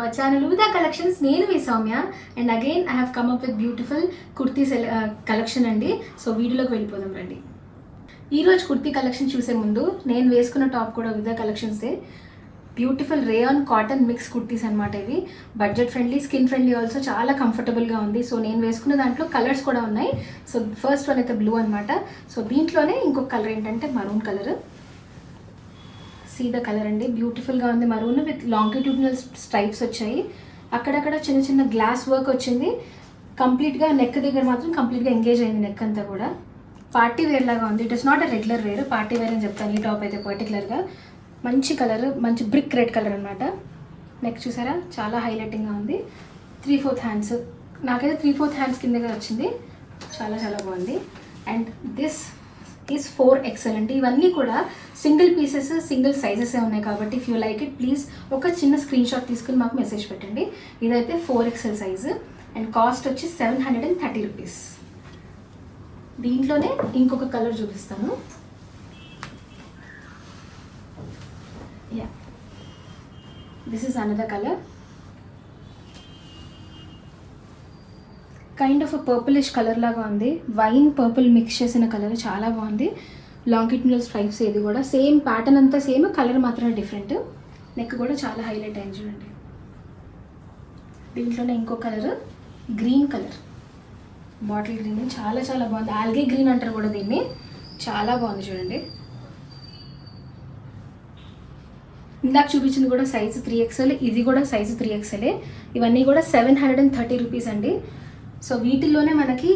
our channel Uvida Collections. నేను మీ Soumya and again I have come up with beautiful kurti collection అండి. So వీడియోలోకి వెళ్ళిపోదాం రండి. ఈరోజు కుర్తీ కలెక్షన్ చూసే ముందు నేను వేసుకున్న టాప్ కూడా Uvida కలెక్షన్సే. Beautiful rayon cotton mix kurtis అనమాట. ఇవి budget friendly, skin friendly, also చాలా కంఫర్టబుల్గా ఉంది. సో నేను వేసుకున్న దాంట్లో కలర్స్ కూడా ఉన్నాయి. సో ఫస్ట్ వన్ అయితే బ్లూ అనమాట. సో దీంట్లోనే ఇంకొక కలర్ ఏంటంటే maroon colour. See the colour అండి, బ్యూటిఫుల్గా ఉంది. మరూన్ విత్ లాంగిట్యూడినల్ స్ట్రైప్స్ వచ్చాయి. అక్కడక్కడ చిన్న చిన్న గ్లాస్ వర్క్ వచ్చింది. కంప్లీట్గా నెక్ దగ్గర మాత్రం కంప్లీట్గా ఎంగేజ్ అయింది నెక్ అంతా కూడా. పార్టీ వేర్ లాగా ఉంది. It is not a regular wear, party wear అని చెప్తాను. ఈ టాప్ అయితే పర్టికులర్గా మంచి కలర్, మంచి బ్రిక్ రెడ్ కలర్ అనమాట. నెక్ చూసారా చాలా హైలైటింగ్గా ఉంది. 3/4 హ్యాండ్స్, నాకైతే 3/4 హ్యాండ్స్ కిందగా వచ్చింది. చాలా చాలా బాగుంది. అండ్ దిస్ ఈజ్ 4XL అండి. ఇవన్నీ కూడా సింగిల్ పీసెస్, సింగిల్ సైజెసే ఉన్నాయి కాబట్టి if you like it please ఒక చిన్న స్క్రీన్ షాట్ తీసుకుని మాకు మెసేజ్ పెట్టండి. ఇదైతే 4XL సైజు అండ్ కాస్ట్ వచ్చి 730 రూపీస్. దీంట్లోనే ఇంకొక కలర్ చూపిస్తాను. Yeah, this is another colour. Kind of purplish colour లాగా ఉంది. వైన్ పర్పుల్ మిక్స్ చేసిన కలర్ చాలా బాగుంది. లాంగిట్యూడినల్ స్ట్రైప్స్, ఇది కూడా సేమ్ ప్యాటర్న్ అంతా సేమ్, కలర్ మాత్రమే డిఫరెంట్. నెక్ కూడా చాలా హైలైట్ అయింది చూడండి. దీంట్లోనే ఇంకో colour green colour, bottle green, చాలా చాలా బాగుంది. ఆల్గే గ్రీన్ అంటారు కూడా దీన్ని. చాలా బాగుంది చూడండి. ఇందాక చూపించింది కూడా సైజు 3XL, ఇది కూడా సైజు 3XL. ఇవన్నీ కూడా 730 రూపీస్ అండి. సో వీటిల్లోనే మనకి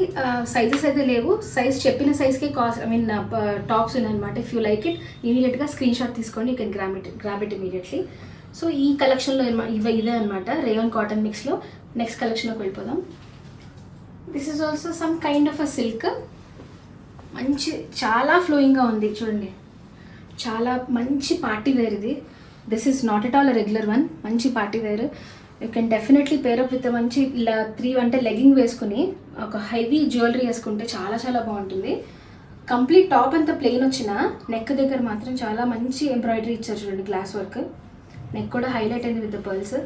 సైజెస్ అయితే లేవు. సైజ్ చెప్పిన సైజ్కి కాస్ట్, టాప్స్ ఉన్నాయన్నమాట. ఇఫ్ యూ లైక్ ఇట్ ఇమీడియట్గా స్క్రీన్ షాట్ తీసుకోండి, you can grab it immediately. So ఈ కలెక్షన్లో ఇదే అనమాట, రేయాన్ కాటన్ మిక్స్లో. నెక్స్ట్ కలెక్షన్లోకి వెళ్ళిపోదాం. This is also some kind of a silk. మంచి చాలా ఫ్లోయింగ్గా ఉంది చూడండి. చాలా మంచి పార్టీ వేర్ ఇది. This is not at all a regular one. మంచి party wear. You can definitely pair up with మంచి 3 అంటే లెగ్గింగ్ వేసుకుని ఒక హెవీ జ్యువెలరీ వేసుకుంటే చాలా చాలా బాగుంటుంది. కంప్లీట్ టాప్ అంతా ప్లెయిన్ వచ్చిన నెక్ దగ్గర మాత్రం చాలా మంచి ఎంబ్రాయిడరీ ఇచ్చారు చూడండి, గ్లాస్ వర్క్. నెక్ కూడా హైలైట్ అయింది విత్ పర్ల్స్.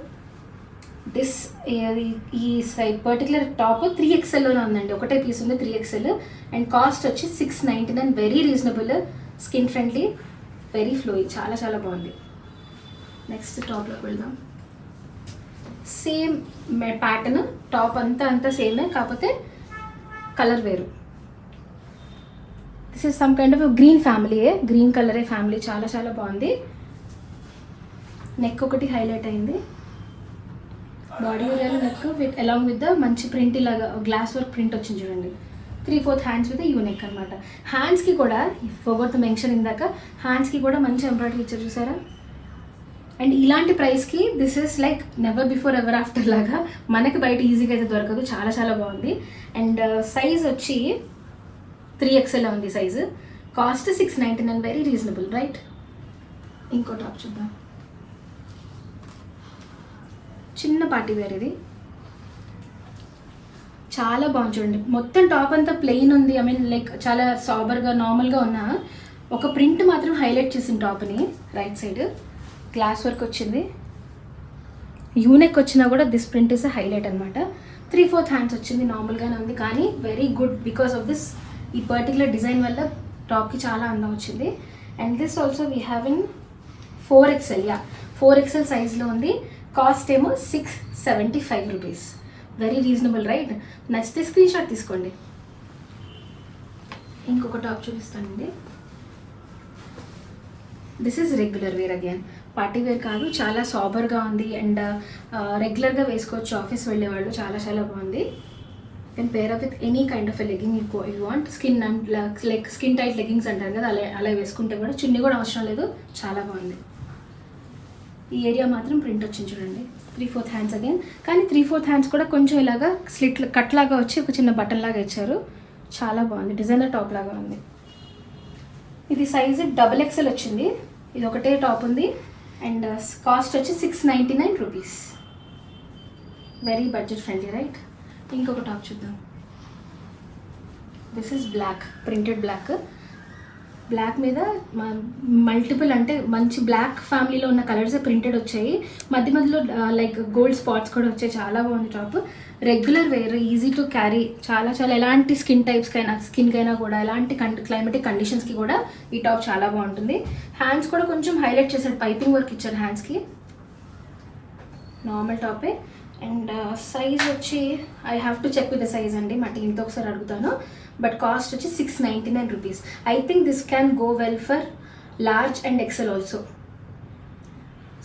దిస్ ఈ పర్టికులర్ టాప్ 3XLలోనే ఉందండి. ఒకటే పీస్ ఉంది 3XL అండ్ కాస్ట్ వచ్చి 699. Very reasonable, skin friendly, very ఫ్లోయి, చాలా చాలా బాగుంది. నెక్స్ట్ టాప్లోకి వెళ్దాం. సేమ్ ప్యాటర్న్, టాప్ అంతా సేమే, కాకపోతే కలర్ వేరు. This is some kind of green ఫ్యామిలీయే, గ్రీన్ కలరే ఫ్యామిలీ. చాలా చాలా బాగుంది. నెక్ ఒకటి హైలైట్ అయింది. బాడీ ఏరియాలో neck with along with the మంచి ప్రింట్, ఇలాగా గ్లాస్ వర్క్ ప్రింట్ వచ్చింది చూడండి. 3/4 హ్యాండ్స్ విత్ యూ నెక్ అనమాట. హ్యాండ్స్కి కూడా ఫర్గోట్ టు మెన్షన్ ఇందాక, హ్యాండ్స్కి కూడా మంచి ఎంబ్రాయిడరీ ఇచ్చారు చూసారా. అండ్ ఇలాంటి ప్రైస్కి this is like never before ever after లాగా మనకి బయట ఈజీగా అయితే దొరకదు. చాలా చాలా బాగుంది. అండ్ సైజ్ వచ్చి 3XL ఉంది size. Cost 699. Very reasonable right. ఇంకో టాప్ చూద్దాం. చిన్న పార్టీ వేర్ ఇది. చాలా బాగుంది చూడండి. మొత్తం టాప్ అంతా ప్లెయిన్ ఉంది. లైక్ చాలా సాబర్గా నార్మల్గా ఉన్న ఒక ప్రింట్ మాత్రం హైలైట్ చేసింది టాప్ని. రైట్ సైడ్ గ్లాస్ వర్క్ వచ్చింది. యూనెక్ వచ్చినా కూడా దిస్ ప్రింట్ ఇస్ హైలైట్ అనమాట. 3/4 హ్యాండ్స్ వచ్చింది. నార్మల్గానే ఉంది కానీ very good because of this. ఈ పర్టికులర్ డిజైన్ వల్ల టాప్కి చాలా అందం వచ్చింది. And this also we have in 4XL. Yeah, 4XL సైజ్లో ఉంది. కాస్ట్ ఏమో 675 రూపీస్. Very reasonable right. నచ్చితే స్క్రీన్ షాట్ తీసుకోండి. ఇంకొక టాప్ చూపిస్తానండి. This is regular wear again, party wear కాదు. చాలా సాబర్గా ఉంది అండ్ రెగ్యులర్గా వేసుకోవచ్చు ఆఫీస్ వెళ్ళే వాళ్ళు. చాలా చాలా బాగుంది. Can pair up with any kind of a legging you want. Skin and like skin tight leggings అంటారు కదా, అలా వేసుకుంటే కూడా చున్నీ కూడా అవసరం లేదు. చాలా బాగుంది. ఈ ఏరియా మాత్రం ప్రింట్ వచ్చింది చూడండి. 3/4 హ్యాండ్స్ అగైన్, కానీ 3/4 హ్యాండ్స్ కూడా కొంచెం ఇలాగా స్లిట్ కట్ లాగా వచ్చి ఒక చిన్న బటన్ లాగా ఇచ్చారు. చాలా బాగుంది. డిజైనర్ టాప్ లాగా ఉంది. ఇది సైజు XXL వచ్చింది. ఇది ఒకటే టాప్ ఉంది అండ్ కాస్ట్ వచ్చి 699 rupees. Very budget friendly right. ఇంకొక టాప్ చూద్దాం. This is black, printed black. Black మీద మల్టిపుల్ అంటే మంచి బ్లాక్ ఫ్యామిలీలో ఉన్న కలర్స్ ప్రింటెడ్ వచ్చాయి. మధ్య మధ్యలో లైక్ గోల్డ్ స్పాట్స్ కూడా వచ్చాయి. చాలా బాగుంది top. Regular wear, easy to carry. చాలా చాలా ఎలాంటి స్కిన్కైనా కూడా, ఎలాంటి క్లైమేటిక్ కండిషన్స్కి కూడా ఈ టాప్ చాలా బాగుంటుంది. హ్యాండ్స్ కూడా కొంచెం హైలైట్ చేశాడు, పైపింగ్ వర్క్ ఇచ్చారు హ్యాండ్స్కి. నార్మల్ టాపే. అండ్ సైజ్ వచ్చి I have to check with the size అండి, మా టీంతో ఒకసారి అడుగుతాను. బట్ కాస్ట్ వచ్చి 699 rupees. I think this can go well for large and XL also.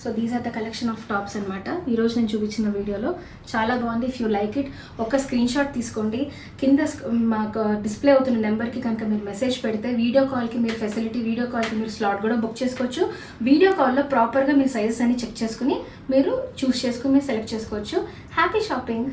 So these are the collection of tops అనమాట ఈరోజు నేను చూపించిన వీడియోలో. చాలా బాగుంది. ఇఫ్ యూ లైక్ ఇట్ ఒక స్క్రీన్ షాట్ తీసుకోండి. కింద మాకు డిస్ప్లే అవుతున్న నెంబర్కి కనుక మీరు మెసేజ్ పెడితే వీడియో కాల్కి మీరు స్లాట్ కూడా బుక్ చేసుకోవచ్చు. వీడియో కాల్లో ప్రాపర్గా మీ సైజెస్ అన్ని చెక్ చేసుకుని మీరు చూస్ చేసుకుని మీరు సెలెక్ట్ చేసుకోవచ్చు. Happy shopping.